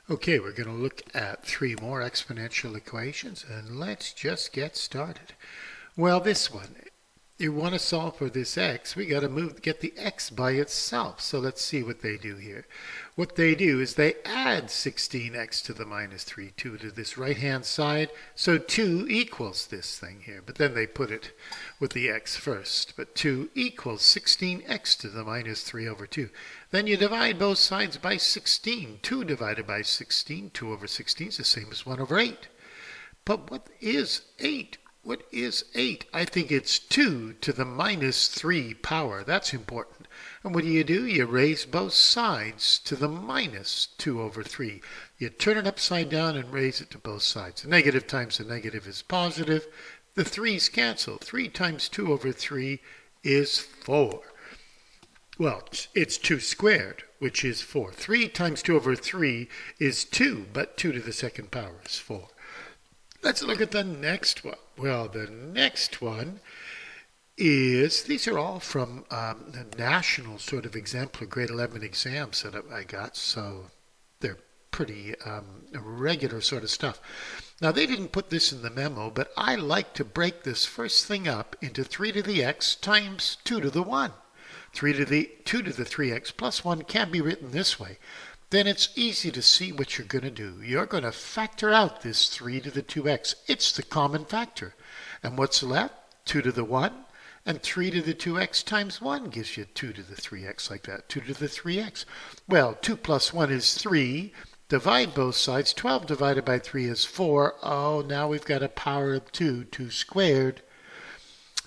Okay, we're going to look at three more exponential equations, and let's just get started. Well, this one, you want to solve for this x, we got to get the x by itself. So let's see what they do here. What they do is they add 16x to the minus 3, 2 to this right-hand side, so 2 equals this thing here. But then they put it with the x first. But 2 equals 16x to the minus 3 over 2. Then you divide both sides by 16. 2 divided by 16, 2 over 16 is the same as 1 over 8. But what is 8? What is 8? I think it's 2 to the minus 3 power. That's important. And what do? You raise both sides to the minus 2 over 3. You turn it upside down and raise it to both sides. A negative times a negative is positive. The 3's cancel. 3 times 2 over 3 is 4. Well, it's 2 squared, which is 4. 3 times 2 over 3 is 2, but 2 to the second power is 4. Let's look at the next one. Well, the next one is, these are all from the national sort of exemplar grade 11 exams that I got, so they're pretty regular sort of stuff. Now, they didn't put this in the memo, but I like to break this first thing up into 3 to the x times 2 to the 1. 2 to the 3x plus 1 can be written this way. Then it's easy to see what you're going to do. You're going to factor out this 3 to the 2x. It's the common factor. And what's left? 2 to the 1. And 3 to the 2x times 1 gives you 2 to the 3x like that. 2 to the 3x. Well, 2 plus 1 is 3. Divide both sides. 12 divided by 3 is 4. Oh, now we've got a power of 2. 2 squared.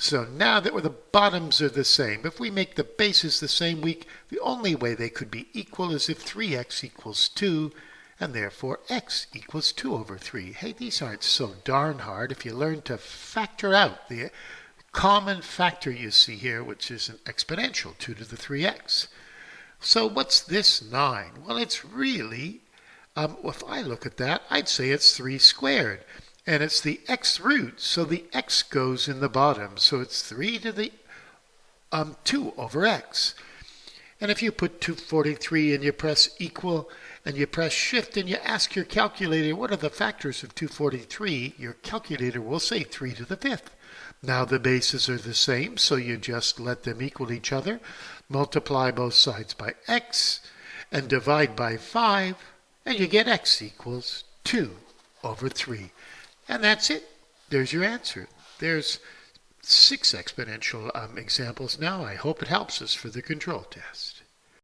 So now that the bottoms are the same, if we make the bases the same, the only way they could be equal is if 3x equals 2, and therefore x equals 2 over 3. Hey, these aren't so darn hard if you learn to factor out the common factor you see here, which is an exponential, 2 to the 3x. So what's this 9? Well, it's really, if I look at that, I'd say it's 3 squared. And it's the x root, so the x goes in the bottom. So it's 3 to the 2 over x. And if you put 243 and you press equal and you press shift and you ask your calculator, what are the factors of 243? Your calculator will say 3 to the 5th. Now the bases are the same, so you just let them equal each other. Multiply both sides by x and divide by 5, and you get x equals 2 over 3. And that's it. There's your answer. There's 6 exponential examples now. I hope it helps us for the control test.